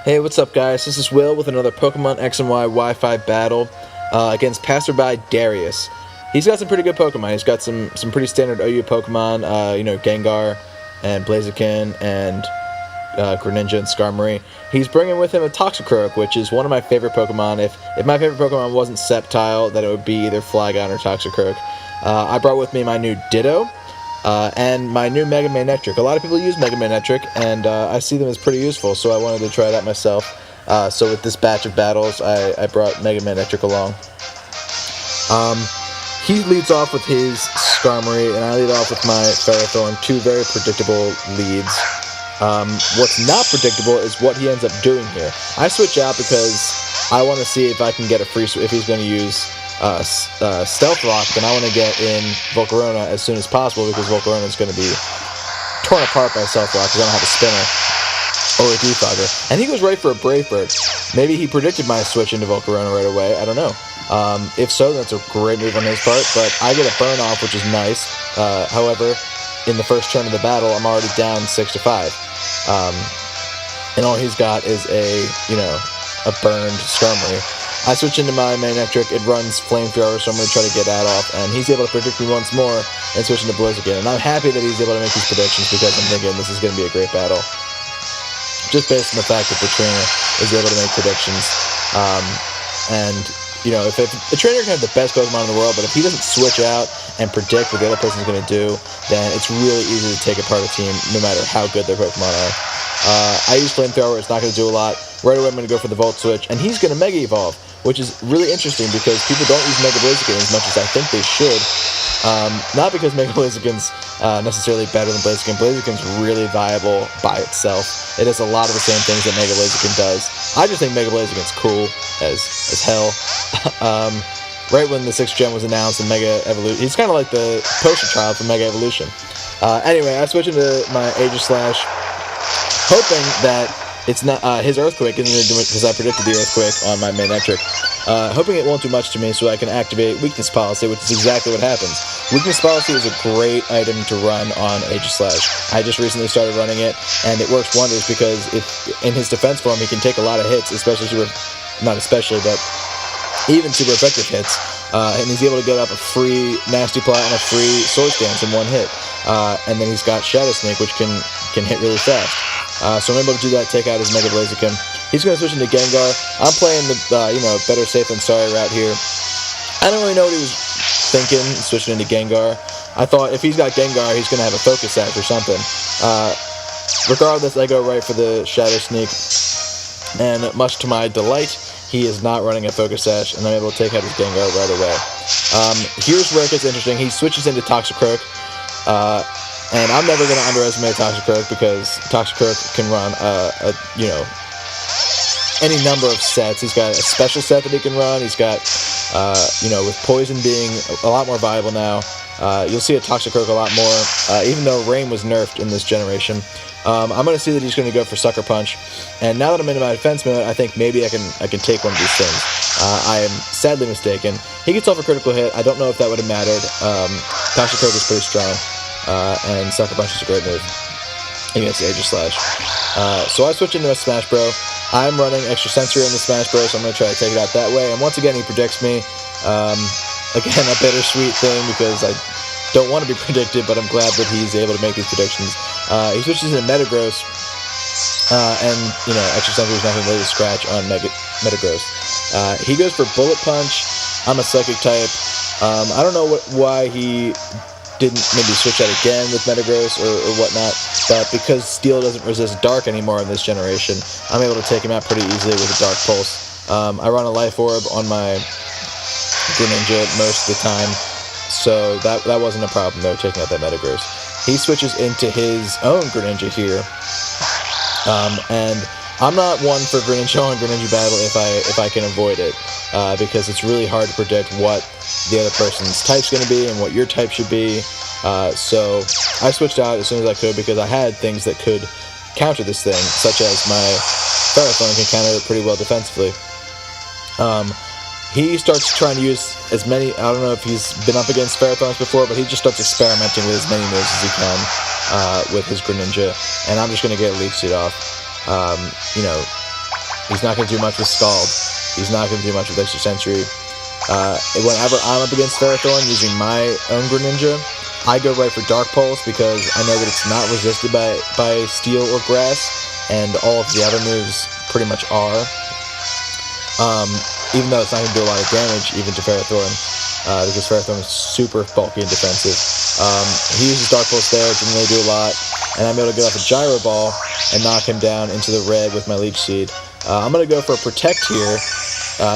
Hey, what's up, guys? This is Will with another Pokemon X and Y Wi-Fi battle against passerby Darius. He's got some pretty good Pokemon. He's got some pretty standard OU Pokemon, Gengar and Blaziken and Greninja and Skarmory. He's bringing with him a Toxicroak, which is one of my favorite Pokemon. If my favorite Pokemon wasn't Sceptile, then it would be either Flygon or Toxicroak. I brought with me my new Ditto. And my new Mega Manectric. A lot of people use Mega Manectric, and I see them as pretty useful, so I wanted to try it out myself. So with this batch of battles, I brought Mega Manectric along. He leads off with his Skarmory, and I lead off with my Ferrothorn, two very predictable leads. What's not predictable is what he ends up doing here. I switch out because I want to see if I can get a free if he's going to use Stealth Rock, then I want to get in Volcarona as soon as possible, because Volcarona is going to be torn apart by Stealth Rock because I don't have a spinner or a Defogger. And he goes right for a Brave Bird. Maybe he predicted my switch into Volcarona right away. I don't know. If so, that's a great move on his part, but I get a burn off, which is nice. However, in the first turn of the battle, I'm already down 6-5. And all he's got is a burned Skarmory. I switch into my Manectric, it runs Flamethrower, so I'm going to try to get that off, and he's able to predict me once more, and switch into Blaziken. And I'm happy that he's able to make these predictions, because I'm thinking this is going to be a great battle. Just based on the fact that the trainer is able to make predictions. If the trainer can have the best Pokemon in the world, but if he doesn't switch out and predict what the other person's going to do, then it's really easy to take apart a team, no matter how good their Pokemon are. I use Flamethrower, it's not going to do a lot. Right away I'm going to go for the Volt Switch, and he's going to Mega Evolve, which is really interesting because people don't use Mega Blaziken as much as I think they should. Not because Mega Blaziken's necessarily better than Blaziken. Blaziken's really viable by itself. It does a lot of the same things that Mega Blaziken does. I just think Mega Blaziken's cool as hell. Right when the 6th gen was announced and Mega Evolution, he's kind of like the poster child for Mega Evolution. Anyway, I switch into my Aegislash, hoping that it's not his Earthquake isn't going to do it, because I predicted the Earthquake on my Manectric. Hoping it won't do much to me, so I can activate Weakness Policy, which is exactly what happens. Weakness Policy is a great item to run on Aegislash. I just recently started running it, and it works wonders because if in his defense form he can take a lot of hits, but even super effective hits, and he's able to get up a free Nasty Plot and a free Swords Dance in one hit. And then he's got Shadow Sneak, which can hit really fast. So I'm able to do that, take out his Mega Blaziken. He's going to switch into Gengar. I'm playing the, better safe than sorry route here. I don't really know what he was thinking, switching into Gengar. I thought if he's got Gengar, he's going to have a Focus Sash or something. Regardless, I go right for the Shadow Sneak. And much to my delight, he is not running a Focus Sash, and I'm able to take out his Gengar right away. Here's where it gets interesting. He switches into Toxicroak. And I'm never going to underestimate Toxicroak, because Toxicroak can run, any number of sets. He's got a special set that he can run. He's got, with Poison being a lot more viable now, you'll see a Toxicroak a lot more, even though Rain was nerfed in this generation. I'm going to see that he's going to go for Sucker Punch, and now that I'm into my defense mode, I think maybe I can take one of these things. I am sadly mistaken. He gets off a critical hit. I don't know if that would have mattered. Toxicroak is pretty strong. And Sucker Punch is a great move against Aegislash. So I switch into a Smash Bro. I'm running Extra Sensory in the Smash Bro, so I'm going to try to take it out that way. And once again, he predicts me. Again, a bittersweet thing, because I don't want to be predicted, but I'm glad that he's able to make these predictions. He switches into Metagross, and, Extra Sensory is nothing really to scratch on Metagross. He goes for Bullet Punch. I'm a Psychic type. I don't know why he didn't maybe switch out again with Metagross or whatnot, but because Steel doesn't resist Dark anymore in this generation, I'm able to take him out pretty easily with a Dark Pulse. I run a Life Orb on my Greninja most of the time, so that wasn't a problem there, taking out that Metagross. He switches into his own Greninja here, and I'm not one for Greninja on Greninja battle if I can avoid it, because it's really hard to predict what the other person's type's going to be and what your type should be. So I switched out as soon as I could, because I had things that could counter this thing, such as my Ferrothorn can counter it pretty well defensively. He starts trying to use as many, I don't know if he's been up against Ferrothorns before, but he just starts experimenting with as many moves as he can with his Greninja, and I'm just going to get Leaf Seed off. He's not going to do much with Scald. He's not going to do much with Extra Sentry. Whenever I'm up against Ferrothorn using my own Greninja, I go right for Dark Pulse because I know that it's not resisted by Steel or Grass, and all of the other moves pretty much are. Even though it's not going to do a lot of damage, even to Ferrothorn, because Ferrothorn is super bulky and defensive. He uses Dark Pulse there, didn't really do a lot, and I'm able to get off a Gyro Ball and knock him down into the red with my Leech Seed. I'm going to go for a Protect here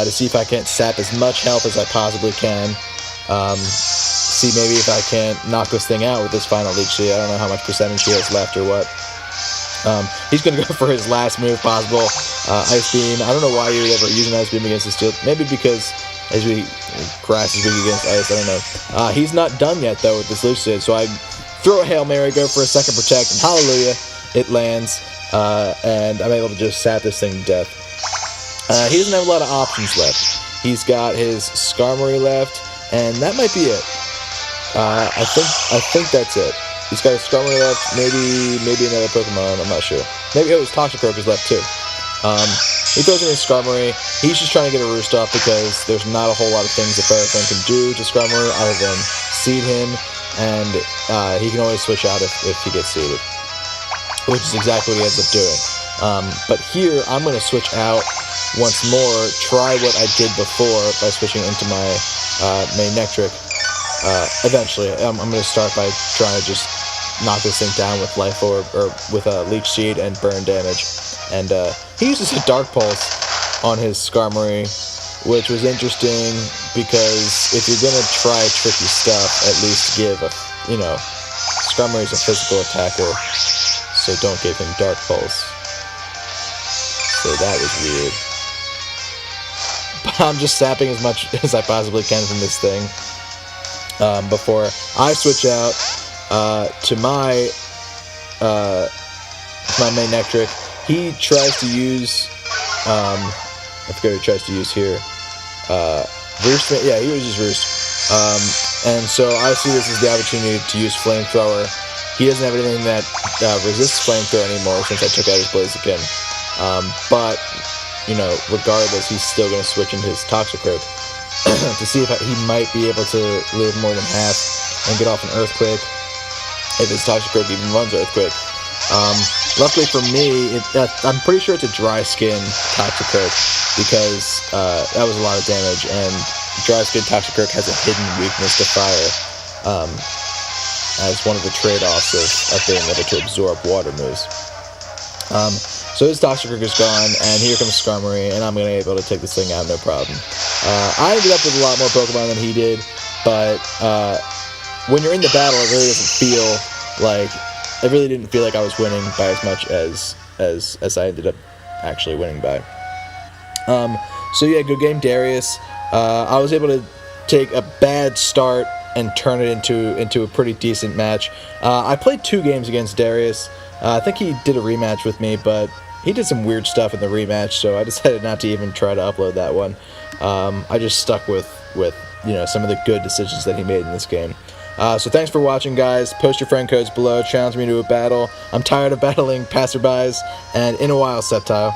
to see if I can't sap as much health as I possibly can. See maybe if I can't knock this thing out with this final Leech Seed. I don't know how much percentage he has left or what. He's going to go for his last move possible, Ice Beam. I don't know why you would ever use an Ice Beam against the Steel. Maybe because Grass is weak against Ice, I don't know. He's not done yet, though, with this Leech Seed, so I throw a Hail Mary, go for a second Protect, and hallelujah, it lands, and I'm able to just sap this thing to death. He doesn't have a lot of options left. He's got his Skarmory left, and that might be it. I think that's it. He's got his Skarmory left, maybe another Pokemon, I'm not sure. Maybe his Toxicroak is left too. He throws in his Skarmory. He's just trying to get a Roost off because there's not a whole lot of things that Ferrothorn can do to Skarmory other than seed him, and he can always switch out if he gets seeded, which is exactly what he ends up doing. But here, I'm going to switch out once more, try what I did before by switching into my Manectric. Eventually, I'm going to start by trying to just knock this thing down with Life Orb, or with a Leech Seed and burn damage. And he uses a Dark Pulse on his Skarmory, which was interesting because if you're going to try tricky stuff, at least give Skarmory is a physical attacker, so don't give him Dark Pulse. So that was weird. But I'm just sapping as much as I possibly can from this thing before I switch out to my Manectric. He tries to use I forget what he tries to use here. Roost. Yeah, he uses Roost. And so I see this as the opportunity to use Flamethrower. He doesn't have anything that resists Flamethrower anymore since I took out his Blaziken. But, regardless, he's still going to switch into his Toxicroak to see if he might be able to live more than half and get off an Earthquake if his Toxicroak even runs Earthquake. Luckily for me, I'm pretty sure it's a Dry Skin Toxicroak because that was a lot of damage, and Dry Skin Toxicroak has a hidden weakness to fire as one of the trade-offs of being able to absorb water moves. So his Toxicroak is gone, and here comes Skarmory, and I'm going to be able to take this thing out no problem. I ended up with a lot more Pokemon than he did, but when you're in the battle, it really doesn't feel like... It really didn't feel like I was winning by as much as I ended up actually winning by. So yeah, good game, Darius. I was able to take a bad start and turn it into a pretty decent match. I played 2 games against Darius. I think he did a rematch with me, but he did some weird stuff in the rematch, so I decided not to even try to upload that one. I just stuck with some of the good decisions that he made in this game. So thanks for watching, guys. Post your friend codes below. Challenge me to a battle. I'm tired of battling passerbys. And in a while, Sceptile.